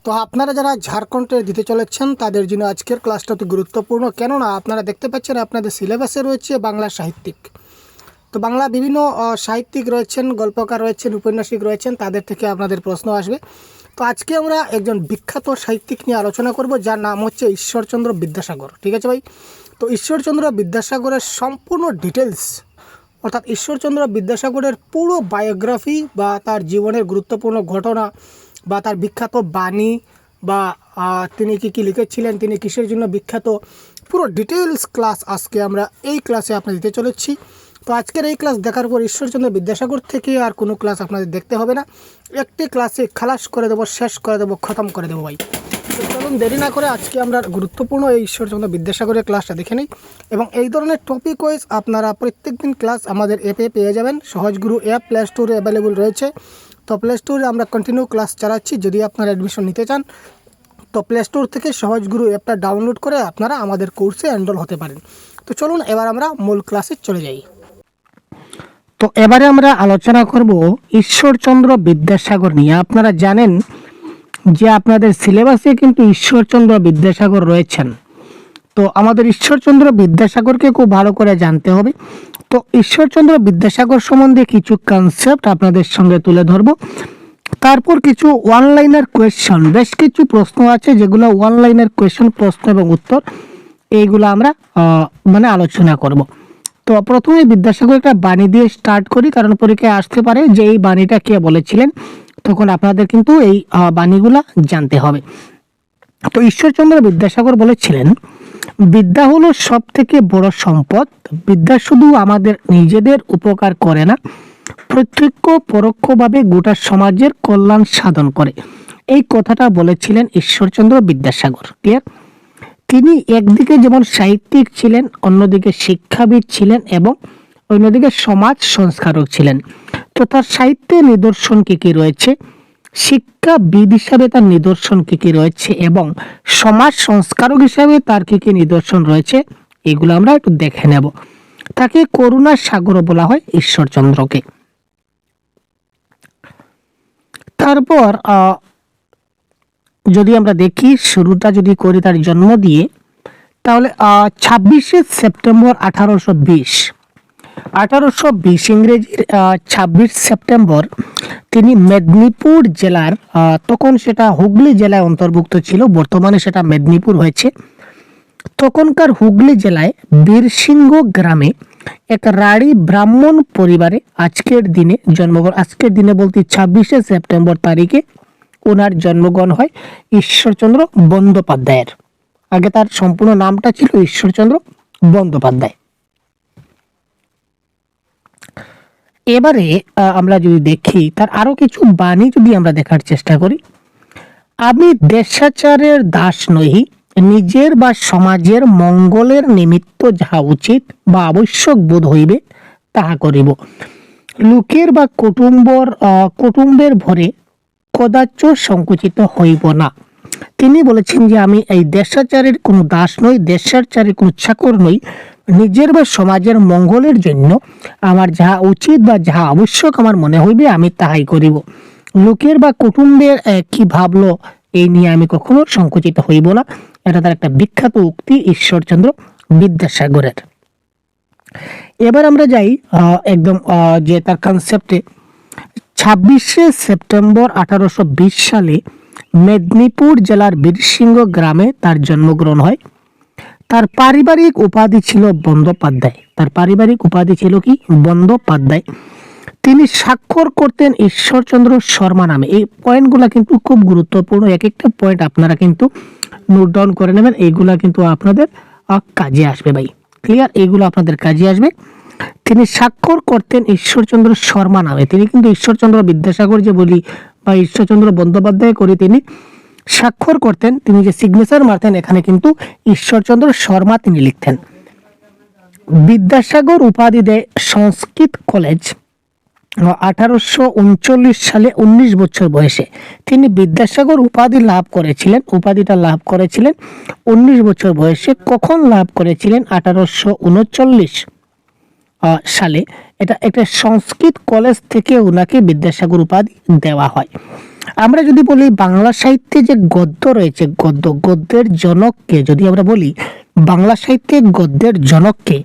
তো আপনারা যারা ঝাড়খণ্ডে দিতে চলেছেন তাদের জন্য আজকের ক্লাসটা অতি গুরুত্বপূর্ণ, কেননা আপনারা দেখতে পাচ্ছেন আপনাদের সিলেবাসে রয়েছে বাংলা সাহিত্যিক। তো বাংলা বিভিন্ন সাহিত্যিক রয়েছেন, গল্পকার রয়েছেন, উপন্যাসিক রয়েছেন, তাদের থেকে আপনাদের প্রশ্ন আসবে। তো আজকে আমরা একজন বিখ্যাত সাহিত্যিক নিয়ে আলোচনা করব, যার নাম হচ্ছে ঈশ্বরচন্দ্র বিদ্যাসাগর। ঠিক আছে ভাই? তো ঈশ্বরচন্দ্র বিদ্যাসাগরের সম্পূর্ণ ডিটেলস, অর্থাৎ ঈশ্বরচন্দ্র বিদ্যাসাগরের পুরো বায়োগ্রাফি বা তার জীবনের গুরুত্বপূর্ণ ঘটনা বা তার বিখ্যাত বাণী বা তিনি কী লিখেছিলেন, তিনি কিসের জন্য বিখ্যাত, পুরো ডিটেলস ক্লাস আজকে আমরা এই ক্লাসে আপনাদের দিতে চলেছি। তো আজকের এই ক্লাস দেখার পর ঈশ্বরচন্দ্র বিদ্যাসাগর থেকে আর কোনো ক্লাস আপনাদের দেখতে হবে না, একটি ক্লাসে খালাস করে দেবো, শেষ করে দেবো, খতম করে দেবো ভাই। তো চলুন দেরি না করে আজকে আমরা গুরুত্বপূর্ণ এই ঈশ্বরচন্দ্র বিদ্যাসাগরের ক্লাসটা দেখে নিই। এবং এই ধরনের টপিক ওয়াইজ আপনারা প্রত্যেক দিন ক্লাস আমাদের অ্যাপে পেয়ে যাবেন। সহজগুরু অ্যাপ প্লে স্টোরে অ্যাভেলেবল রয়েছে। তো প্লে স্টোরে আমরা কন্টিনিউ ক্লাস চালাচ্ছি। যদি আপনারা অ্যাডমিশন নিতে চান তো প্লে স্টোর থেকে সহজগুরু অ্যাপটা ডাউনলোড করে আপনারা আমাদের কোর্সে এনরোল হতে পারেন। তো চলুন এবার আমরা মূল ক্লাসে চলে যাই। তো এবারে আমরা আলোচনা করব ঈশ্বরচন্দ্র বিদ্যাসাগর নিয়ে। আপনারা জানেন যে আপনাদের সিলেবাসে কিন্তু ঈশ্বরচন্দ্র বিদ্যাসাগর রয়েছেন। তো আমাদের ঈশ্বরচন্দ্র বিদ্যাসাগরকে খুব ভালো করে জানতে হবে। তো ঈশ্বরচন্দ্র বিদ্যাসাগর সম্বন্ধে কিছু কনসেপ্ট আপনাদের সঙ্গে তুলে ধরব। তারপর কিছু ওয়ানলাইনার কোয়েশ্চন, বেশ কিছু প্রশ্ন আছে যেগুলো ওয়ানলাইনার কোয়েশ্চন, প্রশ্ন এবং উত্তর, এইগুলো আমরা আলোচনা করব। তো প্রথমে বিদ্যাসাগর একটা বাণী দিয়ে স্টার্ট করি, কারণ পরীক্ষায় আসতে পারে যে এই বাণীটা কে বলেছিলেন, তখন আপনাদের কিন্তু এই বাণীগুলা জানতে হবে। তো ঈশ্বরচন্দ্র বিদ্যাসাগর বলেছিলেন, বিদ্যা হলো সব থেকে বড় সম্পদ। বিদ্যা শুধু আমাদের নিজেদের উপকার করে না, প্রত্যক্ষ পরোক্ষভাবে গোটা সমাজের কল্যাণ সাধন করে। এই কথাটা বলেছিলেন ঈশ্বরচন্দ্র বিদ্যাসাগর। ক্লিয়ার? তিনি একদিকে যেমন সাহিত্যিক ছিলেন, অন্যদিকে শিক্ষাবিদ ছিলেন এবং অন্যদিকে সমাজ সংস্কারক ছিলেন। তো তার সাহিত্যের নিদর্শন কি রয়েছে, শিক্ষাবিদ হিসাবে তার নিদর্শন কি রয়েছে এবং সমাজ সংস্কারক হিসাবে তার কি নিদর্শন রয়েছে, এগুলো আমরা একটু দেখে নেব। তাকে করুণার সাগর বলা হয় ঈশ্বরচন্দ্রকে। তারপর যদি আমরা দেখি, শুরুটা যদি করি তার জন্ম দিয়ে, তাহলে 26শে সেপ্টেম্বর 1820 ইংরেজির 26 সেপ্টেম্বর তিনি মেদিনীপুর জেলার, তখন সেটা হুগলি জেলায় অন্তর্ভুক্ত ছিল, বর্তমানে সেটা মেদিনীপুর হয়েছে, তখনকার হুগলি জেলায় বীরসিংহ গ্রামে এক রাঢ়ী ব্রাহ্মণ পরিবারে আজকের দিনে জন্মগ্রহণ। আজকের দিনে বলতে 26শে সেপ্টেম্বর তারিখে ওনার জন্মগ্রহণ হয় ঈশ্বরচন্দ্র বন্দ্যোপাধ্যায়ের। আগে তার সম্পূর্ণ নামটা ছিল ঈশ্বরচন্দ্র বন্দ্যোপাধ্যায়। এবারে আমরা যদি দেখি তার আরো কিছু বাণী যদি আমরা দেখার চেষ্টা করি। আমি দেশাচারের দাস নহি, নিজের বা সমাজের মঙ্গলের নিমিত্ত যাহা উচিত বা আবশ্যক বোধ হইবে তাহা করিব। লোকের বা কুটুম্বের ভরে কদাচ সংকুচিত হইব না। তিনি বলেছেন যে আমি এই দেশাচারের কোনো দাস নই, দেশাচারের কোনো চাকর নই, নিজের বা সমাজের মঙ্গলের জন্য আমার যাহা উচিত বা যাহা আবশ্যক আমার মনে হইবে আমি তাহাই করিব। লোকের বা কুটুম্বের কি ভাবলো এই নিয়ে আমি কখনো সংকুচিত হইব না। এটা তার একটা বিখ্যাত উক্তি ঈশ্বরচন্দ্র বিদ্যাসাগরের। এবার আমরা যাই একদম যে তার কনসেপ্টে। 26শে সেপ্টেম্বর 1820 সালে মেদিনীপুর জেলার বীরসিংহ গ্রামে তার জন্মগ্রহণ হয়। তার পারিবারিক উপাধি ছিল বন্দ্যোপাধ্যায়। তার পারিবারিক উপাধি ছিল কি? বন্দ্যোপাধ্যায়। তিনি স্বাক্ষর করতেন ঈশ্বরচন্দ্র শর্মা নামে। এই পয়েন্টগুলো কিন্তু খুব গুরুত্বপূর্ণ, এক একটা পয়েন্ট আপনারা কিন্তু নোট ডাউন করে নেবেন, এইগুলা কিন্তু আপনাদের কাজে আসবে ভাই। ক্লিয়ার? এইগুলো আপনাদের কাজে আসবে। তিনি স্বাক্ষর করতেন ঈশ্বরচন্দ্র শর্মা নামে। তিনি কিন্তু ঈশ্বরচন্দ্র বিদ্যাসাগর যে বলি বা ঈশ্বরচন্দ্র বন্দ্যোপাধ্যায় করে তিনি স্বাক্ষর করতেন, তিনি যে সিগনেচার মারতেন এখানে কিন্তু ঈশ্বরচন্দ্র শর্মা তিনি লিখতেন। বিদ্যাসাগর উপাধি দেয় সংস্কৃত কলেজ 1839 সালে 19 বছর বয়সে। তিনি বিদ্যাসাগর উপাধিটা লাভ করেছিলেন 19 বছর বয়সে। কখন লাভ করেছিলেন? 1839 সালে। এটা একটা সংস্কৃত কলেজ থেকে ওনাকে বিদ্যাসাগর উপাধি দেওয়া হয়। আমরা যদি বলি বাংলা সাহিত্যে যে গদ্য রয়েছে, গদ্যের জনককে যদি আমরা বলি বাংলা সাহিত্যে গদ্যের জনককে,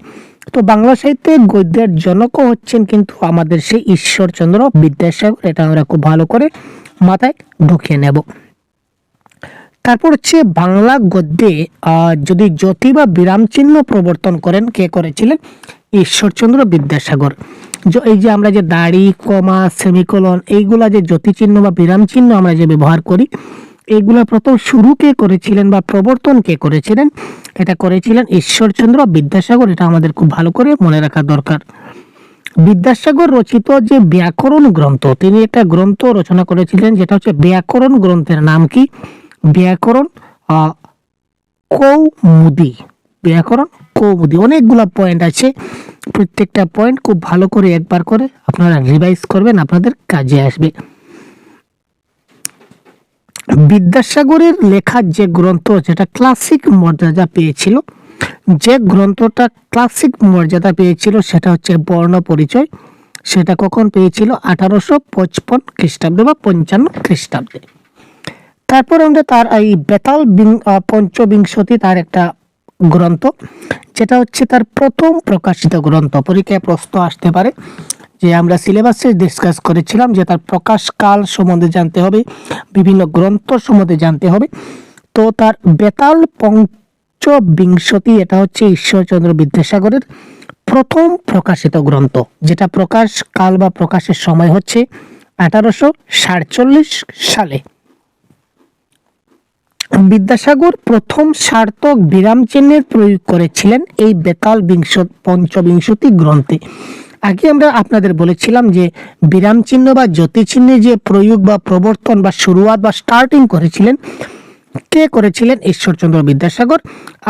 তো বাংলা সাহিত্যে গদ্যের জনকও হচ্ছেন কিন্তু আমাদের সেই ঈশ্বরচন্দ্র বিদ্যাসাগর। এটা আমরা খুব ভালো করে মাথায় ঢুকিয়ে নেব। তারপর হচ্ছে বাংলা গদ্যে যদি জ্যোতি বা বিরাম চিহ্ন প্রবর্তন করেন, কে করেছিলেন? ঈশ্বরচন্দ্র বিদ্যাসাগর। এই যে আমরা যে দাড়ি, কমা, সেমিকোলন, এইগুলা যে জ্যোতি চিহ্ন বা বিরাম চিহ্ন আমরা যে ব্যবহার করি, এইগুলা প্রথম শুরু কে করেছিলেন বা প্রবর্তন কে করেছিলেন? এটা করেছিলেন ঈশ্বরচন্দ্র বিদ্যাসাগর। এটা আমাদের খুব ভালো করে মনে রাখা দরকার। বিদ্যাসাগর রচিত যে ব্যাকরণ গ্রন্থ, তিনি একটা গ্রন্থ রচনা করেছিলেন, যেটা হচ্ছে ব্যাকরণ গ্রন্থের নাম কি? ব্যাকরণ কৌমুদী। ব্যাকরণ কৌমুদী। অনেকগুলা পয়েন্ট আছে, প্রত্যেকটা পয়েন্ট খুব ভালো করে একবার করে আপনারা রিভাইজ করবেন, আপনাদের কাজে আসবে। বিদ্যাসাগরের লেখা যে গ্রন্থ যেটা ক্লাসিক মর্যাদা পেয়েছিল, যে গ্রন্থটা ক্লাসিক মর্যাদা পেয়েছিল সেটা হচ্ছে বর্ণ পরিচয়। সেটা কখন পেয়েছিল? 1855 খ্রিস্টাব্দে বা 55 খ্রিস্টাব্দে। তারপর আমরা তার এই বেতাল পঞ্চবিংশতি, তার একটা গ্রন্থ, যেটা হচ্ছে তার প্রথম প্রকাশিত গ্রন্থ। পরীক্ষায় প্রশ্ন আসতে পারে যে আমরা সিলেবাসে ডিসকাস করেছিলাম যে তার প্রকাশ কাল সম্বন্ধে জানতে হবে, বিভিন্ন গ্রন্থ সম্বন্ধে জানতে হবে। তো তার বেতাল পঞ্চবিংশতি, এটা হচ্ছে ঈশ্বরচন্দ্র বিদ্যাসাগরের প্রথম প্রকাশিত গ্রন্থ, যেটা প্রকাশ কাল বা প্রকাশের সময় হচ্ছে 1847 সালে। বিদ্যাসাগর প্রথম সার্থক বিরাম চিহ্নের প্রয়োগ করেছিলেন এই বেতাল পঞ্চবিংশতি গ্রন্থে। আগে আমরা আপনাদের বলেছিলাম যে বিরাম চিহ্ন বা জ্যোতি চিহ্নের যে প্রয়োগ বা প্রবর্তন বা শুরুয়াত বা স্টার্টিং করেছিলেন, কে করেছিলেন? ঈশ্বরচন্দ্র বিদ্যাসাগর।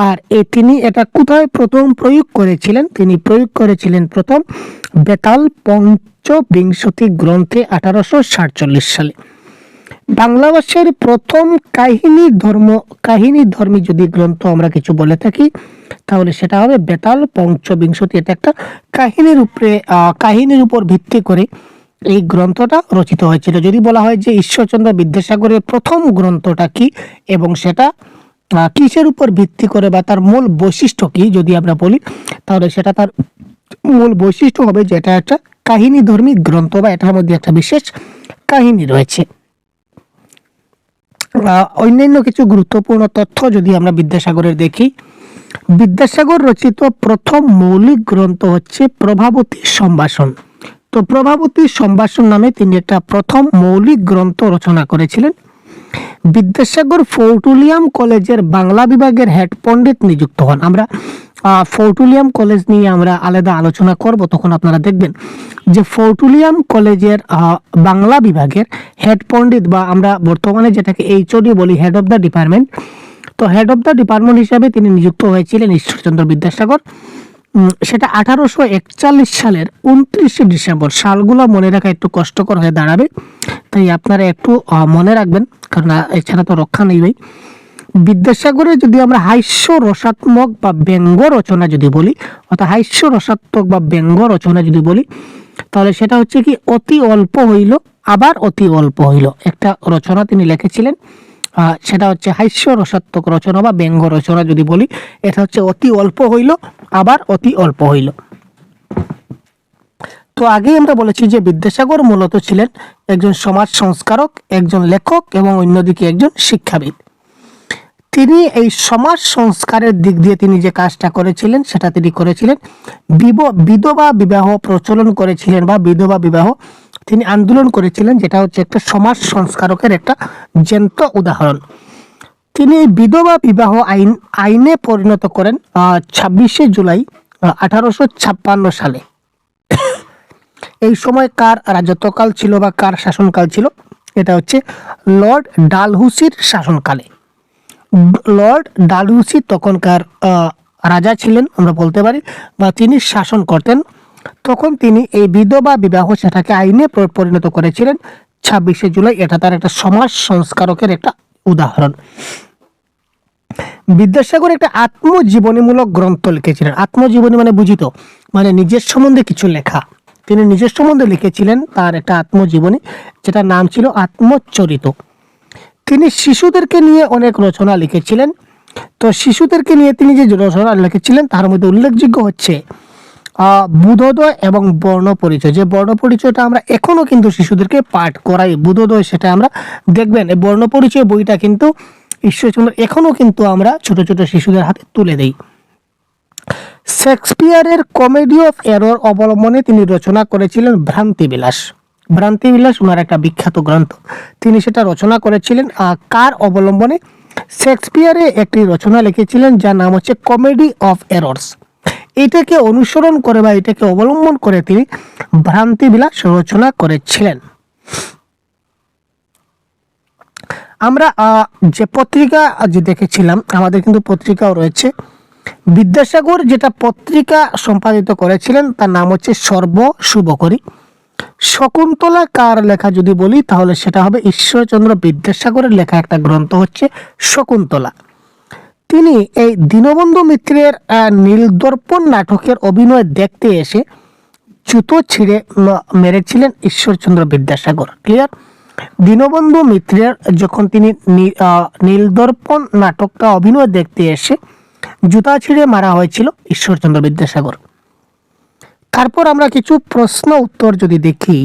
আর তিনি এটা কোথায় প্রথম প্রয়োগ করেছিলেন? তিনি প্রয়োগ করেছিলেন প্রথম বেতাল পঞ্চবিংশতি গ্রন্থে 1847 সালে। বাংলা ভাষার প্রথম কাহিনী ধর্মী যদি গ্রন্থ আমরা কিছু বলে থাকি, তাহলে সেটা হবে বেতাল পঞ্চবিংশতি। এটা একটা কাহিনীর উপর ভিত্তি করে এই গ্রন্থটা রচিত হয়েছিল। যদি বলা হয় যে ঈশ্বরচন্দ্র বিদ্যাসাগরের প্রথম গ্রন্থটা কি এবং সেটা কিসের উপর ভিত্তি করে বা তার মূল বৈশিষ্ট্য কি, যদি আমরা বলি, তাহলে সেটা তার মূল বৈশিষ্ট্য হবে যে এটা একটা কাহিনী ধর্মী গ্রন্থ বা এটার মধ্যে একটা বিশেষ কাহিনী রয়েছে। অন্যান্য কিছু গুরুত্বপূর্ণ তথ্য যদি আমরা বিদ্যাসাগরের দেখি, বিদ্যাসাগর রচিত প্রথম মৌলিক গ্রন্থ হচ্ছে প্রভাবতী সম্ভাষণ। তো প্রভাবতী সম্ভাষণ নামে তিনি একটা প্রথম মৌলিক গ্রন্থ রচনা করেছিলেন। বিদ্যাসাগর ফোর্টুলিয়াম কলেজের বাংলা বিভাগের হেড পণ্ডিত নিযুক্ত হন। আমরা ফোর্টুলিয়াম কলেজ নিয়ে আমরা আলাদা আলোচনা করব, তখন আপনারা দেখবেন যে ফোর্টুলিয়াম কলেজের বাংলা বিভাগের হেড পণ্ডিত বা আমরা বর্তমানে যেটাকে এইচওডি বলি, হেড অফ দ্য ডিপার্টমেন্ট, তো হেড অফ দ্য ডিপার্টমেন্ট হিসাবে তিনি নিযুক্ত হয়েছিলেন ঈশ্বরচন্দ্র বিদ্যাসাগর। সেটা 1841 সালের 29শে ডিসেম্বর। সালগুলো মনে রাখা একটু কষ্টকর হয়ে দাঁড়াবে, তাই আপনারা একটু মনে রাখবেন, কারণ এছাড়া তো রক্ষা নেই ভাই। বিদ্যাসাগরের যদি আমরা হাস্য রসাত্মক বা ব্যঙ্গ রচনা যদি বলি, অর্থাৎ হাস্য রসাত্মক বা ব্যঙ্গ রচনা যদি বলি, তাহলে সেটা হচ্ছে কি অতি অল্প হইল আবার অতি অল্প হইল, একটা রচনা তিনি লিখেছিলেন। সেটা হচ্ছে হাস্য রসাত্মক রচনা বা ব্যঙ্গ রচনা যদি বলি, এটা হচ্ছে অতি অল্প হইল আবার অতি অল্প হইল। তো আগে আমরা বলেছি যে বিদ্যাসাগর মূলত ছিলেন একজন সমাজ সংস্কারক, একজন লেখক এবং অন্যদিকে একজন শিক্ষাবিদ। তিনি এই সমাজ সংস্কারের দিক দিয়ে তিনি যে কাজটা করেছিলেন, সেটা তিনি করেছিলেন বিধবা বিবাহ প্রচলন করেছিলেন বা বিধবা বিবাহ তিনি আন্দোলন করেছিলেন, যেটা হচ্ছে একটা সমাজ সংস্কারকের একটা জ্যান্ত উদাহরণ। তিনি বিধবা বিবাহ আইনে পরিণত করেন 26শে জুলাই 1856 সালে। এই সময় কার রাজত্বকাল ছিল বা কার শাসনকাল ছিল? এটা হচ্ছে লর্ড ডালহৌসির শাসনকালে। লর্ড ডালহৌসি তখনকার রাজা ছিলেন আমরা বলতে পারি, বা তিনি শাসন করতেন। তখন তিনি এই বিধবা বিবাহ সেটাকে আইনে পরিণত করেছিলেন 26শে জুলাই। এটা তার একটা সমাজ সংস্কারকের একটা উদাহরণ। বিদ্যাসাগর একটা আত্মজীবনীমূলক গ্রন্থ লিখেছিলেন। আত্মজীবনী মানে বুঝিত, মানে নিজের সম্বন্ধে কিছু লেখা। তিনি নিজের সম্বন্ধে লিখেছিলেন তার একটা আত্মজীবনী, যেটার নাম ছিল আত্মচরিত। তিনি শিশুদেরকে নিয়ে অনেক রচনা লিখেছিলেন। তো শিশুদেরকে নিয়ে তিনি যে রচনা লিখেছিলেন তার মধ্যে উল্লেখযোগ্য হচ্ছে বুধোদয় এবং বর্ণ পরিচয়। যে বর্ণ পরিচয়টা আমরা এখনো কিন্তু শিশুদেরকে পাঠ করাই, বুধোদয় সেটা আমরা দেখবেন এই বর্ণ পরিচয় বইটা কিন্তু ঈশ্বরচন্দ্র এখনো কিন্তু আমরা ছোট ছোট শিশুদের হাতে তুলে দেই। শেক্সপিয়ারের কমেডি অফ এরর অবলম্বনে তিনি রচনা করেছিলেন ভ্রান্তিবিলাস। ভ্রান্তিবিলাস ওনার একটা বিখ্যাত গ্রন্থ, তিনি সেটা রচনা করেছিলেন কার অবলম্বনে? শেক্সপিয়ারে একটি রচনা লিখেছিলেন যার নাম হচ্ছে কমেডি অফ এরর্স। এটাকে অনুসরণ করে বা এটাকে অবলম্বন করে তিনি ভ্রান্তিবিলাস রচনা করেছিলেন। আমরা যে পত্রিকা যে দেখেছিলাম, আমাদের কিন্তু পত্রিকাও রয়েছে। বিদ্যাসাগর যেটা পত্রিকা সম্পাদিত করেছিলেন তার নাম হচ্ছে সর্ব শুভকরী। শকুন্তলা কার লেখা যদি বলি তাহলে সেটা হবে ঈশ্বরচন্দ্র বিদ্যাসাগরের লেখা একটা গ্রন্থ হচ্ছে শকুন্তলা। তিনি এই দীনবন্ধু মিত্রের নীলদর্পণ নাটকের অভিনয় দেখতে এসে জুতো ছিঁড়ে মেরেছিলেন ঈশ্বরচন্দ্র বিদ্যাসাগর। ক্লিয়ার? দীনবন্ধু মিত্রের যখন তিনি নীলদর্পণ নাটকটা অভিনয় দেখতে এসে জুতা ছিঁড়ে মারা হয়েছিল ঈশ্বরচন্দ্র বিদ্যাসাগর। তারপর আমরা কিছু প্রশ্ন উত্তর যদি দেখি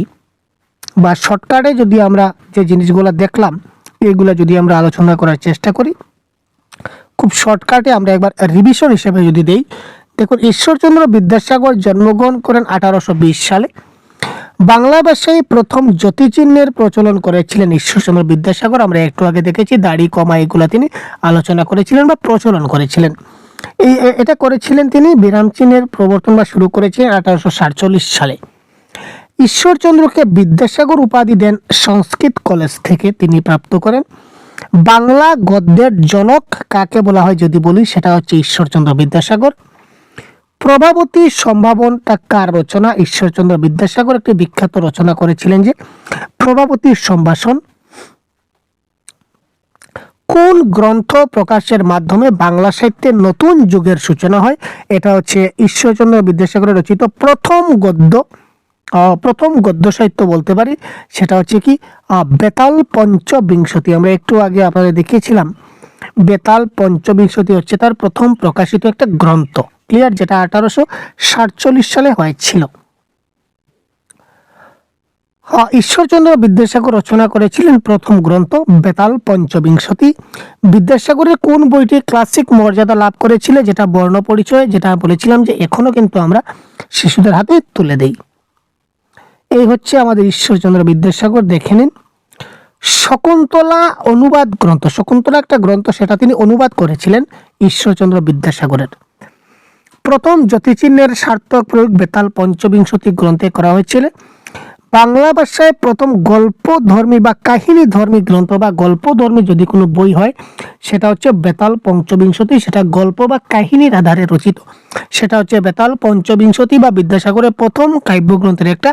বা শর্টকাটে যদি আমরা যে জিনিসগুলো দেখলাম এগুলো যদি আমরা আলোচনা করার চেষ্টা করি, খুব শর্টকাটে আমরা একবার রিভিশন হিসেবে যদি দেই। দেখুন, ঈশ্বরচন্দ্র বিদ্যাসাগর জন্মগ্রহণ করেন 1820 সালে। বাংলা ভাষায় প্রথম জ্যোতিচিহ্নের প্রচলন করেছিলেন ঈশ্বরচন্দ্র বিদ্যাসাগর। আমরা একটু আগে দেখেছি দাড়ি কমা এগুলো তিনি আলোচনা করেছিলেন বা প্রচলন করেছিলেন। এটা করেছিলেন তিনি। বিরাম চিহ্নের প্রবর্তন বা শুরু করেছিলেন 1847 সালে। ঈশ্বরচন্দ্রকে বিদ্যাসাগর উপাধি দেন সংস্কৃত কলেজ থেকে তিনি প্রাপ্ত করেন। বাংলা গদ্যের জনক কাকে বলা হয় যদি বলি, সেটা হচ্ছে ঈশ্বরচন্দ্র বিদ্যাসাগর। প্রভাবতী সম্ভাবনটা কার রচনা? ঈশ্বরচন্দ্র বিদ্যাসাগর একটি বিখ্যাত রচনা করেছিলেন যে প্রভাবতী সম্ভাষণ। কোন গ্রন্থ প্রকাশের মাধ্যমে বাংলা সাহিত্যের নতুন যুগের সূচনা হয়? এটা হচ্ছে ঈশ্বরচন্দ্র বিদ্যাসাগরের রচিত প্রথম গদ্য সাহিত্য বলতে পারি, সেটা হচ্ছে কি বেতাল পঞ্চবিংশতি। আমরা একটু আগে আপনাদের দেখিয়েছিলাম বেতাল পঞ্চবিংশতি হচ্ছে তার প্রথম প্রকাশিত একটা গ্রন্থ। ক্লিয়ার? যেটা 1847 সালে হয়েছিল। ঈশ্বরচন্দ্র বিদ্যাসাগর রচনা করেছিলেন প্রথম গ্রন্থ বেতাল পঞ্চবিংশতি। বিদ্যাসাগরের কোন বইটি ক্লাসিক মর্যাদা লাভ করেছিল? যেটা বর্ণ পরিচয়, যেটা বলেছিলাম যে এখনো কিন্তু আমরা শিশুদের হাতে তুলে দেই। এই হচ্ছে আমাদের ঈশ্বরচন্দ্র বিদ্যাসাগর। দেখে নিন শকুন্তলা অনুবাদ গ্রন্থ। শকুন্তলা একটা গ্রন্থ, সেটা তিনি অনুবাদ করেছিলেন ঈশ্বরচন্দ্র বিদ্যাসাগরের। প্রথম জ্যোতিচিহ্নের সার্থক প্রয়োগ বেতাল পঞ্চবিংশতি গ্রন্থে করা হয়েছিল। বাংলা ভাষায় প্রথম গল্পধর্মী বা কাহিনী ধর্মী গ্রন্থ বা গল্পধর্মী যদি কোনো বই হয় সেটা হচ্ছে বেতাল পঞ্চবিংশতি। সেটা গল্প বা কাহিনীর আধারে রচিত, সেটা হচ্ছে বেতাল পঞ্চবিংশতি বা বিদ্যাসাগরের প্রথম কাব্যগ্রন্থের একটা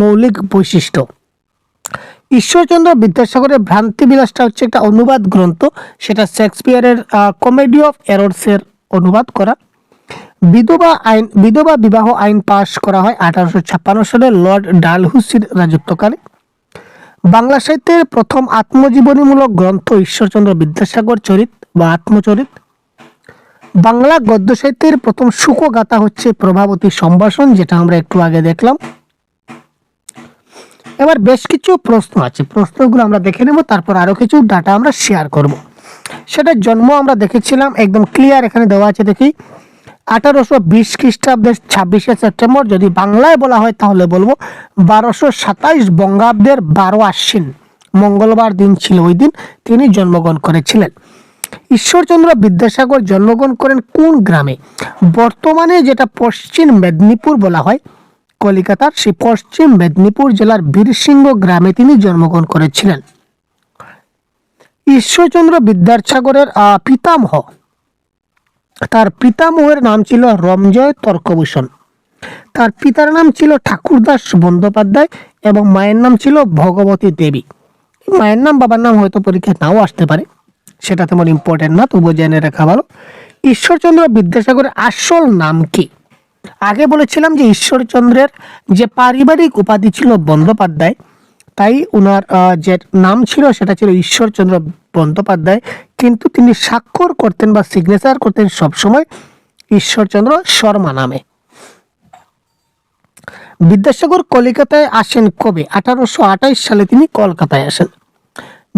মৌলিক বৈশিষ্ট্য। ঈশ্বরচন্দ্র বিদ্যাসাগরের ভ্রান্তিবিলাসটা হচ্ছে একটা অনুবাদ গ্রন্থ, সেটা শেক্সপিয়ারের কমেডি অফ এরর্সের অনুবাদ করা। বিধবা বিবাহ আইন পাশ করা হয় 1856 সালে লর্ড ডালহৌসির রাজত্বকালে। বাংলা সাহিত্যের প্রথম আত্মজীবনীমূলক গ্রন্থ ঈশ্বরচন্দ্র বিদ্যাসাগর চরিত বা আত্মচরিত। বাংলা গদ্য সাহিত্যের প্রথম শোকগাথা হচ্ছে প্রভাবতী সম্ভাষণ, যেটা আমরা একটু আগে দেখলাম। এবার বেশ কিছু প্রশ্ন আছে, প্রশ্নগুলো আমরা দেখে নেব, তারপর আরো কিছু ডাটা আমরা শেয়ার করব। সেটা জন্ম আমরা দেখেছিলাম একদম ক্লিয়ার, এখানে দেওয়া আছে দেখি 1820 খ্রিস্টাব্দের 26শে সেপ্টেম্বর। যদি বাংলায় বলা হয় তাহলে বলবো 1227 বঙ্গাব্দের 12 আশ্বিন মঙ্গলবার দিন ছিল, ওই দিন তিনি জন্মগ্রহণ করেছিলেন। ঈশ্বরচন্দ্র বিদ্যাসাগর জন্মগ্রহণ করেন কোন গ্রামে? বর্তমানে যেটা পশ্চিম মেদিনীপুর বলা হয় কলিকাতার, সেই পশ্চিম মেদিনীপুর জেলার বীরসিংহ গ্রামে তিনি জন্মগ্রহণ করেছিলেন। ঈশ্বরচন্দ্র বিদ্যাসাগরের পিতামহ, তার পিতামহের নাম ছিল রমজয় তর্কভূষণ। তার পিতার নাম ছিল ঠাকুরদাস বন্দ্যোপাধ্যায় এবং মায়ের নাম ছিল ভগবতী দেবী। মায়ের নাম বাবার নাম হয়তো পরীক্ষায় নাও আসতে পারে, সেটা তেমন ইম্পর্টেন্ট না, তবুও জেনে রাখা ভালো। ঈশ্বরচন্দ্র বিদ্যাসাগরের আসল নাম কি? আগে বলেছিলাম যে ঈশ্বরচন্দ্রের যে পারিবারিক উপাধি ছিল বন্দ্যোপাধ্যায়, তাই ওনার যে নাম ছিল সেটা ছিল ঈশ্বরচন্দ্র বন্দ্যোপাধ্যায়, কিন্তু তিনি স্বাক্ষর করতেন বা সিগনেচার করতেন সবসময় ঈশ্বরচন্দ্র শর্মা নামে। বিদ্যাসাগর কলিকাতায় আসেন কবে? 1828 সালে তিনি কলকাতায় আসেন।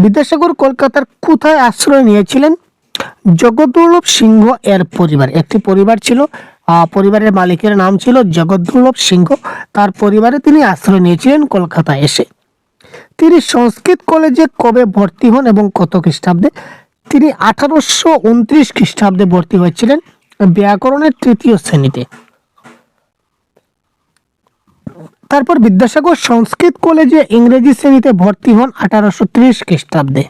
বিদ্যাসাগর কলকাতার কোথায় আশ্রয় নিয়েছিলেন? জগৎদুর্লভ সিংহ এর পরিবার, একটি পরিবার ছিল, পরিবারের মালিকের নাম ছিল জগৎদুর্লভ সিংহ, তার পরিবারে তিনি আশ্রয় নিয়েছিলেন কলকাতায় এসে। তিনি সংস্কৃত কলেজে কবে ভর্তি হন এবং কত খ্রিস্টাব্দে? তিনি 1829 খ্রিস্টাব্দে ভর্তি হয়েছিলেন ব্যাকরণের তৃতীয় শ্রেণীতে। তারপর বিদ্যাসাগর সংস্কৃত কলেজে ইংরেজি শ্রেণীতে ভর্তি হন 1830 খ্রিস্টাব্দে।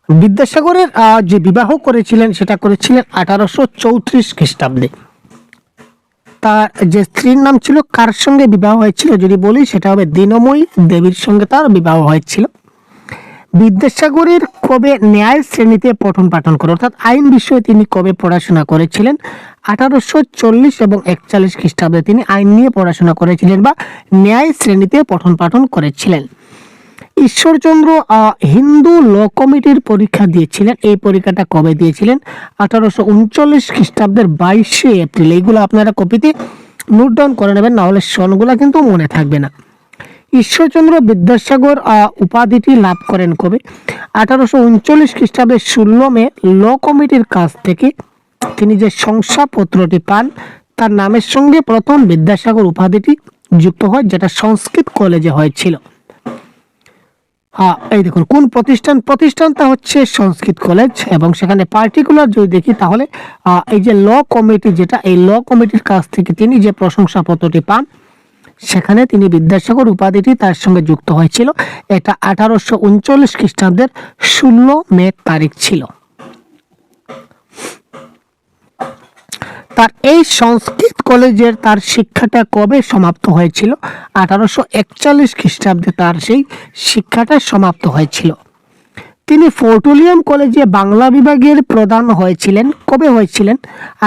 বিদ্যাসাগরের যে বিবাহ করেছিলেন সেটা করেছিলেন 1834 খ্রিস্টাব্দে। তার যে স্ত্রীর নাম ছিল, কার সঙ্গে বিবাহ হয়েছিল যদি বলি সেটা হবে দীনময়ী দেবীর সঙ্গে তার বিবাহ হয়েছিল। বিদ্যাসাগরের কবে ন্যায় শ্রেণীতে পঠন পাঠন করে, অর্থাৎ আইন বিষয়ে তিনি কবে পড়াশোনা করেছিলেন? 1840 এবং 41 খ্রিস্টাব্দে তিনি আইন নিয়ে পড়াশোনা করেছিলেন বা ন্যায় শ্রেণীতে পঠন পাঠন করেছিলেন। ঈশ্বরচন্দ্র হিন্দু ল কমিটির পরীক্ষা দিয়েছিলেন, এই পরীক্ষাটা কবে দিয়েছিলেন? 1839 খ্রিস্টাব্দের 22শে এপ্রিল। এইগুলো আপনারা কপিতে নোট ডাউন করে নেবেন, না হলে সনগুলা কিন্তু মনে থাকবে না। ঈশ্বরচন্দ্র বিদ্যাসাগর উপাধিটি লাভ করেন কবে? 1839 খ্রিস্টাব্দের 16 মে ল কমিটির কাছ থেকে তিনি যে শংসাপত্রটি পান তার নামের সঙ্গে প্রথম বিদ্যাসাগর উপাধিটি যুক্ত হয়, যেটা সংস্কৃত কলেজে হয়েছিল। এই দেখুন কোন প্রতিষ্ঠানটা হচ্ছে সংস্কৃত কলেজ, এবং সেখানে পার্টিকুলার যদি দেখি তাহলে এই যে ল কমিটি, যেটা এই ল কমিটির কাছ থেকে তিনি যে প্রশংসাপত্রটি পান সেখানে তিনি বিদ্যাসাগর উপাধিটি তার সঙ্গে যুক্ত হয়েছিল। এটা 1839 খ্রিস্টাব্দের 16 মে তারিখ ছিল। তার এই সংস্কৃত কলেজের তার শিক্ষাটা কবে সমাপ্ত হয়েছিল? 1841 খ্রিস্টাব্দে তার সেই শিক্ষাটা সমাপ্ত হয়েছিল। তিনি ফোর্ট উইলিয়াম কলেজে বাংলা বিভাগের প্রধান হয়েছিলেন, কবে হয়েছিলেন?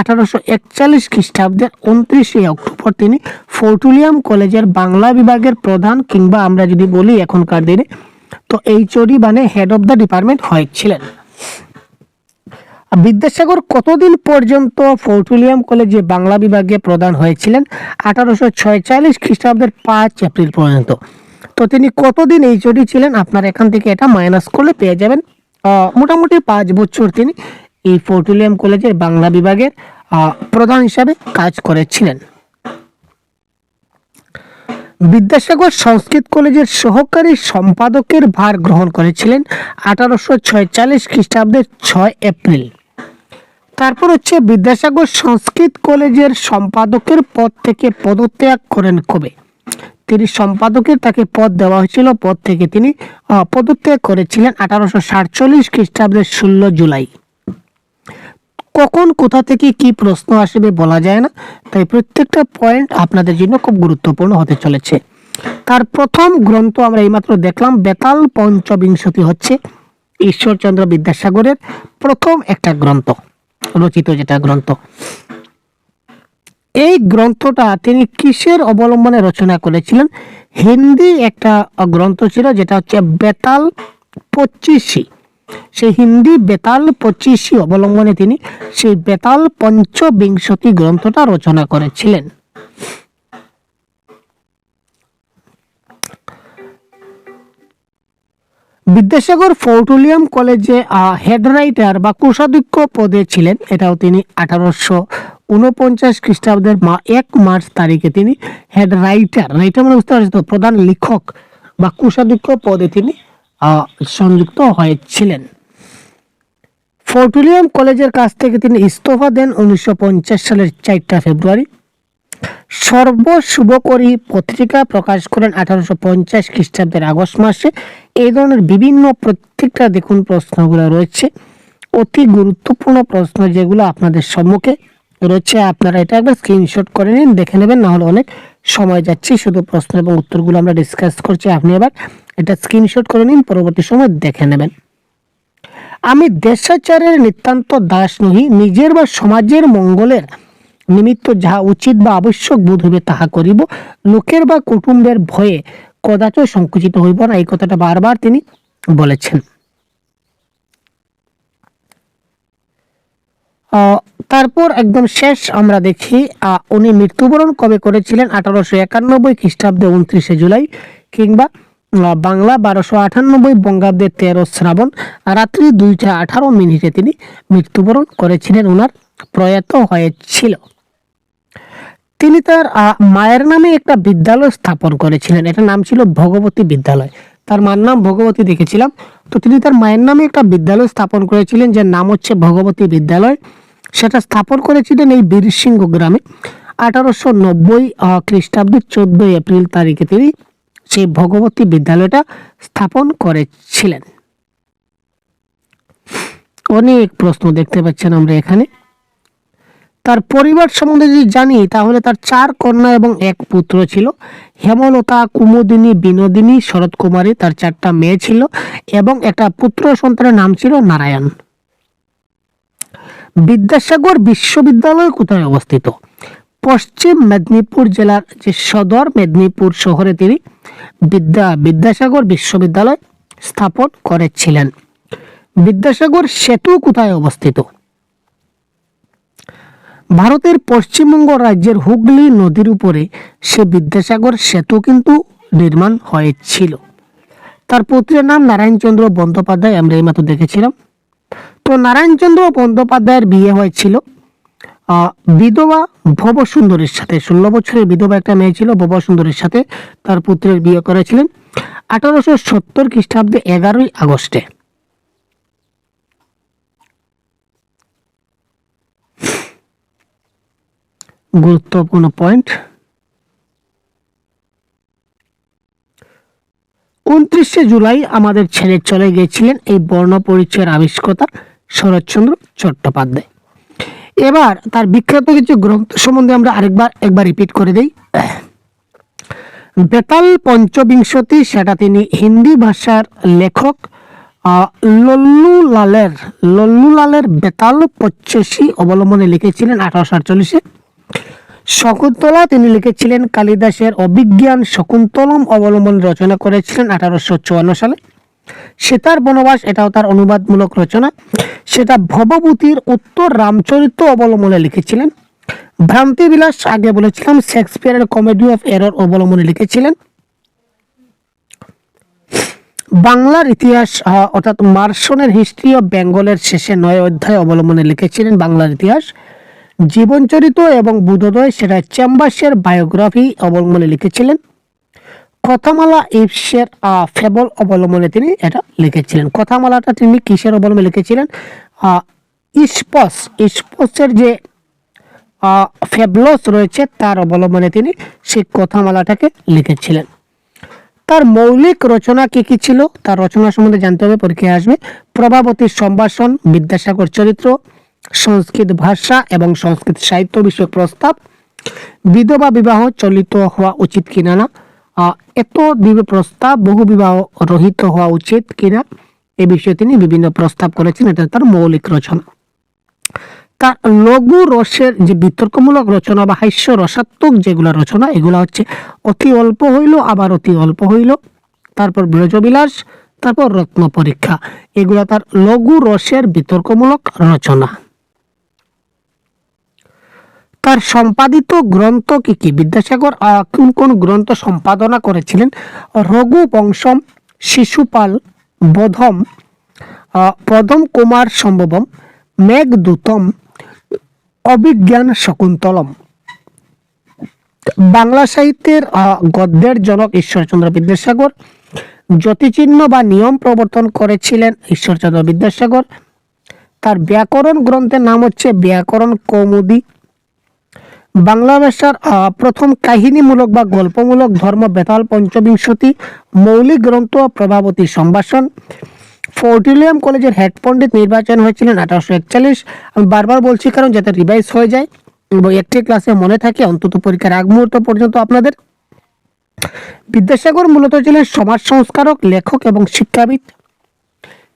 1841 খ্রিস্টাব্দের 29শে অক্টোবর তিনি ফোর্ট উইলিয়াম কলেজের বাংলা বিভাগের প্রধান, কিংবা আমরা যদি বলি এখনকার দিনে তো HOD মানে হেড অফ দ্য ডিপার্টমেন্ট হয়েছিলেন। বিদ্যাসাগর কতদিন পর্যন্ত ফোর্ট উইলিয়াম কলেজে বাংলা বিভাগে প্রদান হয়েছিলেন? 1846 খ্রিস্টাব্দের 5 এপ্রিল পর্যন্ত। তো তিনি কতদিন HOD ছিলেন? আপনার এখান থেকে এটা মাইনাস করলে পেয়ে যাবেন মোটামুটি 5 বছর তিনি এই ফোর্ট উইলিয়াম কলেজের বাংলা বিভাগের প্রধান হিসাবে কাজ করেছিলেন। বিদ্যাসাগর সংস্কৃত কলেজের সহকারী সম্পাদকের ভার গ্রহণ করেছিলেন 1846 খ্রিস্টাব্দের 6 এপ্রিল। তারপর হচ্ছে বিদ্যাসাগর সংস্কৃত কলেজের সম্পাদকের পদ থেকে পদত্যাগ করেন কবে? তিনি সম্পাদকের তাকে পদ দেওয়া হয়েছিল, পদ থেকে তিনি পদত্যাগ করেছিলেন 1847 খ্রিস্টাব্দের 16 জুলাই। কখন কোথা থেকে কি প্রশ্ন আসবে বলা যায় না, তাই প্রত্যেকটা পয়েন্ট আপনাদের জন্য খুব গুরুত্বপূর্ণ হতে চলেছে। তার প্রথম গ্রন্থ আমরা এইমাত্র দেখলাম, বেতাল পঞ্চবিংশতি হচ্ছে ঈশ্বরচন্দ্র বিদ্যাসাগরের প্রথম একটা গ্রন্থ, রচিত যেটা গ্রন্থ। এই গ্রন্থটা তিনি কিসের অবলম্বনে রচনা করেছিলেন? হিন্দি একটা গ্রন্থ ছিল যেটা হচ্ছে বেতাল 25। সেই হিন্দি বেতাল 25 অবলম্বনে তিনি সেই বেতাল পঞ্চবিংশতি গ্রন্থটা রচনা করেছিলেন। বিদ্যাসাগর ফোর্ট উইলিয়াম কলেজে হেড রাইটার বা কোষাধ্যক্ষ পদে ছিলেন, এটাও তিনি 1849 খ্রিস্টাব্দের 1 মার্চ তারিখে তিনি হেড রাইটার মানে বুঝতে পারছেন তো, প্রধান লেখক বা কোষাধ্যক্ষ পদে তিনি সংযুক্ত হয়েছিলেন। ফোর্ট উইলিয়াম কলেজের কাছ থেকে তিনি ইস্তফা দেন 1950 সালের 4 ফেব্রুয়ারি। সর্বশুভকরী পত্রিকা প্রকাশ করেন 1850 খ্রিস্টাব্দের আগস্ট মাসে। এই ধরনের বিভিন্ন প্রত্যেকটা দেখুন প্রশ্নগুলো রয়েছে, অতি গুরুত্বপূর্ণ প্রশ্ন যেগুলো আপনাদের সম্মুখে রয়েছে। আপনারা এটা একবার স্ক্রিনশট করে নিন, দেখে নেবেন, না হলে অনেক সময় যাচ্ছে। শুধু প্রশ্ন এবং উত্তরগুলো আমরা ডিসকাস করছি, আপনি এবার এটা স্ক্রিনশট করে নিন, পরবর্তী সময় দেখে নেবেন। আমি দেশাচারের নিতান্ত দাস নহি, নিজের বা সমাজের মঙ্গলের নিমিত্ত যাহা উচিত বা আবশ্যক বোধ হইবে তাহা করিব, লোকের বা কুটুম্বের ভয়ে কদাচ সংকুচিত হইব না। এই কথাটা বারবার তিনি বলেছেন। তারপর একদম শেষ আমরা দেখি উনি মৃত্যুবরণ কবে করেছিলেন? 1891 খ্রিস্টাব্দে 29 জুলাই, কিংবা বাংলা 1298 বঙ্গাব্দে 13 শ্রাবণ রাত্রি 2:18 তিনি মৃত্যুবরণ করেছিলেন। ওনার প্রয়াত হয়েছিল। তিনি তার মায়ের নামে একটা বিদ্যালয় স্থাপন করেছিলেন। এটার নাম ছিল ভগবতী বিদ্যালয়। তার মার নাম ভগবতী দেখেছিলাম। তো তিনি তার মায়ের নামে একটা বিদ্যালয় স্থাপন করেছিলেন, যার নাম হচ্ছে ভগবতী বিদ্যালয়। সেটা স্থাপন করেছিলেন এই বীরসিংহ গ্রামে। 1890 খ্রিস্টাব্দের 14 এপ্রিল তারিখে তিনি সেই ভগবতী বিদ্যালয়টা স্থাপন করেছিলেন। অনেক প্রশ্ন দেখতে পাচ্ছেন আমরা এখানে। তার পরিবার সম্বন্ধে যদি জানি তাহলে তার 4 কন্যা এবং 1 পুত্র ছিল। হেমলতা, কুমুদিনী, বিনোদিনী, শরৎ কুমারী, তার 4টা মেয়ে ছিল এবং একটা পুত্র সন্তানের নাম ছিল নারায়ণ। বিদ্যাসাগর বিশ্ববিদ্যালয় কোথায় অবস্থিত? পশ্চিম মেদিনীপুর জেলার যে সদর মেদিনীপুর শহরে তিনি বিদ্যাসাগর বিশ্ববিদ্যালয় স্থাপন করেছিলেন। বিদ্যাসাগর সেতু কোথায় অবস্থিত? ভারতের পশ্চিমবঙ্গ রাজ্যের হুগলি নদীর উপরে সে বিদ্যাসাগর সেতু কিন্তু নির্মাণ হয়েছিল। তার পুত্রের নাম নারায়ণচন্দ্র বন্দ্যোপাধ্যায়, আমরা এইমাত্র দেখেছিলাম। তো নারায়ণচন্দ্র বন্দ্যোপাধ্যায়ের বিয়ে হয়েছিল বিধবা ভবসুন্দরীর সাথে। 16 বছরের বিধবা একটা মেয়ে ছিল, ভবসুন্দরীর সাথে তার পুত্রের বিয়ে করেছিলেন 1870 খ্রিস্টাব্দে 11 আগস্টে। গুরুত্বপূর্ণ পয়েন্ট। 29 জুলাই আমাদের ছেড়ে চলে গিয়েছিলেন এই বর্ণ পরিচয়ের আবিষ্কর্তা শরৎচন্দ্র চট্টোপাধ্যায়। এবার তার বিখ্যাত কিছু গ্রন্থ সম্বন্ধে আমরা একবার রিপিট করে দেই। বেতাল পঞ্চবিংশতি, সেটা তিনি হিন্দি ভাষার লেখক লল্লু লালের বেতাল 85 অবলম্বনে লিখেছিলেন 1848-এ। শকুন্তলা তিনি লিখেছিলেন কালিদাসের অভিজ্ঞান শকুন্তলম অবলম্বনে রচনা করেছিলেন 1854 সালে। সীতার বনবাস, এটাও তার অনুবাদমূলক রচনা, সেটা ভবভূতির উত্তর রামচরিত অবলম্বনে লিখেছিলেন। ভ্রান্তিবিলাস আগে বলেছিলাম শেক্সপিয়ারের কমেডি অফ এরর অবলম্বনে লিখেছিলেন। বাংলার ইতিহাস অর্থাৎ মার্শনের হিস্ট্রি অফ বেঙ্গলের শেষে 9 অধ্যায় অবলম্বনে লিখেছিলেন বাংলার ইতিহাস। জীবনচরিত এবং বুদ্ধোদয়, সেটা চেম্বার্সের বায়োগ্রাফি অবলম্বনে লিখেছিলেন। কথামালা ইবসের ফেবল অবলম্বনে তিনি এটা লিখেছিলেন। কথামালাটা তিনি কিসের অবলম্বনে লিখেছিলেন? ইস্পসের যে ফেবলস রয়েছে তার অবলম্বনে তিনি সেই কথামালাটাকে লিখেছিলেন। তার মৌলিক রচনা কি কি ছিল? তার রচনা সম্বন্ধে জানতে হবে, পরীক্ষায় আসবে। প্রভাবতীর সম্ভাষণ, বিদ্যাসাগর চরিত্র, সংস্কৃত ভাষা এবং সংস্কৃত সাহিত্য বিষয়ক প্রস্তাব, বিধবা বিবাহ চলিত হওয়া উচিত কিনা না, এত প্রস্তাব বহু বিবাহ রহিত হওয়া উচিত কিনা, এ বিষয়ে তিনি বিভিন্ন প্রস্তাব করেছেন। এটা তার মৌলিক রচনা। তার লঘু রসের যে বিতর্কমূলক রচনা বা হাস্য রসাত্মক যেগুলো রচনা, এগুলো হচ্ছে অতি অল্প হইল আবার অতি অল্প হইল, তারপর ব্রজবিলাস, তারপর রত্ন পরীক্ষা, এগুলো তার লঘু রসের বিতর্কমূলক রচনা। তার সম্পাদিত গ্রন্থ কি কি? বিদ্যাসাগর কোন কোন গ্রন্থ সম্পাদনা করেছিলেন? রঘুবংশম, শিশুপাল, বোধম, প্রথম কুমার সম্ভবম, মেঘদূতম, অভিজ্ঞান শকুন্তলম। বাংলা সাহিত্যের গদ্যের জনক ঈশ্বরচন্দ্র বিদ্যাসাগর। জ্যোতিচিহ্ন বা নিয়ম প্রবর্তন করেছিলেন ঈশ্বরচন্দ্র বিদ্যাসাগর। তার ব্যাকরণ গ্রন্থের নাম হচ্ছে ব্যাকরণ কৌমুদী। বাংলা ভাষার প্রথম কাহিনীমূলক বা গল্পমূলক ধর্ম বেতাল পঞ্চবিংশতি, মৌলিক গ্রন্থ প্রভাবতী সম্ভাষণ। ফোর্ট উইলিয়াম কলেজের হেড পণ্ডিত নির্বাচন হয়েছিলেন 1841। আমি বারবার বলছি কারণ যাতে রিভাইজ হয়ে যায় এবং একটি ক্লাসে মনে থাকে অন্তত পরীক্ষার আগ মুহূর্ত পর্যন্ত আপনাদের। বিদ্যাসাগর মূলত ছিলেন সমাজ সংস্কারক, লেখক এবং শিক্ষাবিদ।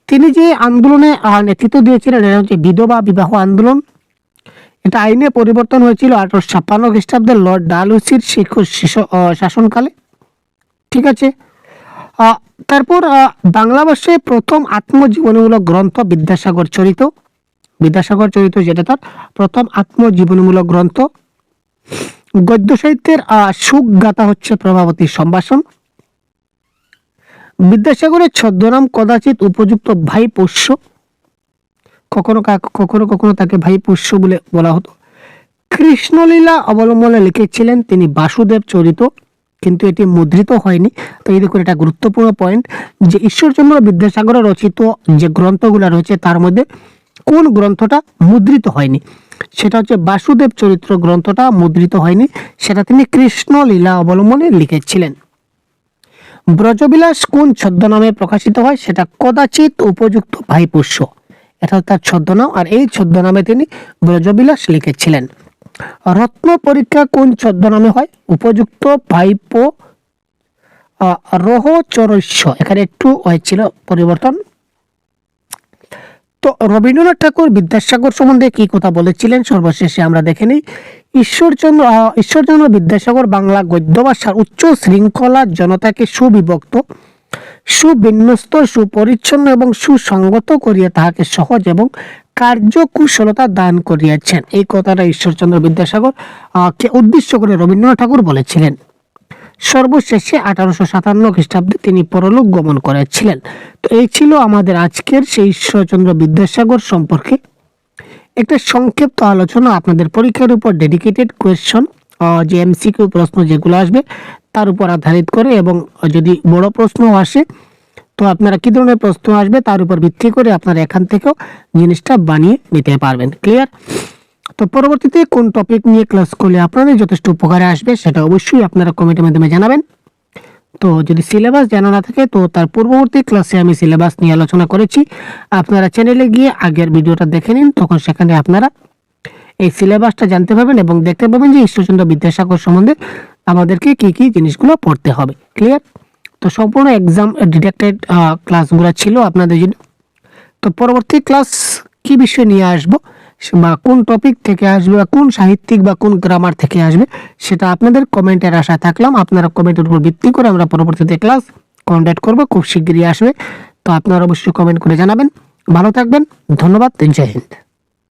তিনি যে আন্দোলনে নেতৃত্ব দিয়েছিলেন এটা হচ্ছে বিধবা বিবাহ আন্দোলন। এটা আইনে পরিবর্তন হয়েছিল 1856 খ্রিস্টাব্দে লর্ড ডালহৌসির শাসনকালে। ঠিক আছে। তারপর বাংলা ভাষায় প্রথম আত্মজীবনীমূলক গ্রন্থ বিদ্যাসাগর চরিত। বিদ্যাসাগর চরিত যেটা তার প্রথম আত্মজীবনীমূলক গ্রন্থ। গদ্য সাহিত্যের সুখ গাথা হচ্ছে প্রভাবতী সম্ভাষণ। বিদ্যাসাগরের ছদ্মনাম কদাচিৎ উপযুক্ত ভাই পোষ্য। কখনো কখনো তাকে ভাই পোষ্য বলে বলা হতো। কৃষ্ণলীলা অবলম্বনে লিখেছিলেন তিনি বাসুদেব চরিত, কিন্তু এটি মুদ্রিত হয়নি। তো এই দেখুন, এটা গুরুত্বপূর্ণ পয়েন্ট যে ঈশ্বরচন্দ্র বিদ্যাসাগর রচিত যে গ্রন্থগুলো রয়েছে তার মধ্যে কোন গ্রন্থটা মুদ্রিত হয়নি, সেটা হচ্ছে বাসুদেব চরিত্র গ্রন্থটা মুদ্রিত হয়নি, সেটা তিনি কৃষ্ণলীলা অবলম্বনে লিখেছিলেন। ব্রজবিলাস কোন ছদ্মনামে প্রকাশিত হয়, সেটা কদাচিৎ উপযুক্ত ভাইপোষ্য, এটা তার ছদ্মনাম, আর এই ছদ্মনামে তিনি ব্রজবিলাস লিখেছিলেন। রত্ন পরীক্ষা কোন ছদ্মনামে হয়, উপযুক্ত ভাইপো রহচরস্য, এখানে একটু হয়েছিল পরিবর্তন। তো রবীন্দ্রনাথ ঠাকুর বিদ্যাসাগর সম্বন্ধে কি কথা বলেছিলেন সর্বশেষে আমরা দেখে নিই। ঈশ্বরচন্দ্র বিদ্যাসাগর বাংলা গদ্য ভাষার উচ্চ শৃঙ্খলা জনতাকে সুবিভক্ত, সুবিন্যস্ত, সুপরিচ্ছন্ন এবং সুসংগত করিয়া তাহাকে সহজ এবং কার্যকুশলতা দান করিয়াছেন। এই কথাটা ঈশ্বরচন্দ্র বিদ্যাসাগর কে উদ্দেশ্য করে রবীন্দ্রনাথ ঠাকুর বলেছিলেন। সর্বশেষে 1857 খ্রিস্টাব্দে তিনি পরলোক গমন করেছিলেন। তো এই ছিল আমাদের আজকের সেই ঈশ্বরচন্দ্র বিদ্যাসাগর সম্পর্কে একটা সংক্ষিপ্ত আলোচনা। আপনাদের পরীক্ষার উপর ডেডিকেটেড কোয়েশ্চন, যে এমসিকিউ প্রশ্ন যেগুলো আসবে তার উপর আধারিত করে, এবং যদি বড় প্রশ্ন আসে তো আপনারা কি ধরনের প্রশ্ন আসবে তার উপর ভিত্তি করে আপনারা এখান থেকেও জিনিসটা বানিয়ে নিতে পারবেন। ক্লিয়ার? তো পরবর্তীতে কোন টপিক নিয়ে ক্লাস করলে আপনাদের যথেষ্ট উপকারে আসবে সেটা অবশ্যই আপনারা কমেন্টের মাধ্যমে জানাবেন। তো যদি সিলেবাস জানা না থাকে তো তার পূর্ববর্তী ক্লাসে আমি সিলেবাস নিয়ে আলোচনা করেছি, আপনারা চ্যানেলে গিয়ে আগের ভিডিওটা দেখে নিন, তখন সেখানে আপনারা এই সিলেবাসটা জানতে পারবেন এবং দেখতে পাবেন যে ঈশ্বরচন্দ্র বিদ্যাসাগর সম্বন্ধে আমাদেরকে কি কি জিনিসগুলো পড়তে হবে। ক্লিয়ার? তো সম্পূর্ণ এক্সাম ডিডাক্টেড ক্লাসগুলো ছিল আপনাদের জন্য। তো পরবর্তী ক্লাস কি বিষয় নিয়ে আসবো বা কোন টপিক থেকে আসবে বা কোন সাহিত্যিক বা কোন গ্রামার থেকে আসবে সেটা আপনাদের কমেন্টের আশা থাকলাম। আপনারা কমেন্টের উপর ভিত্তি করে আমরা পরবর্তীতে ক্লাস কন্ডাক্ট করব, খুব শীঘ্রই আসবে। তো আপনারা অবশ্যই কমেন্ট করে জানাবেন। ভালো থাকবেন, ধন্যবাদ, জয় হিন্দ।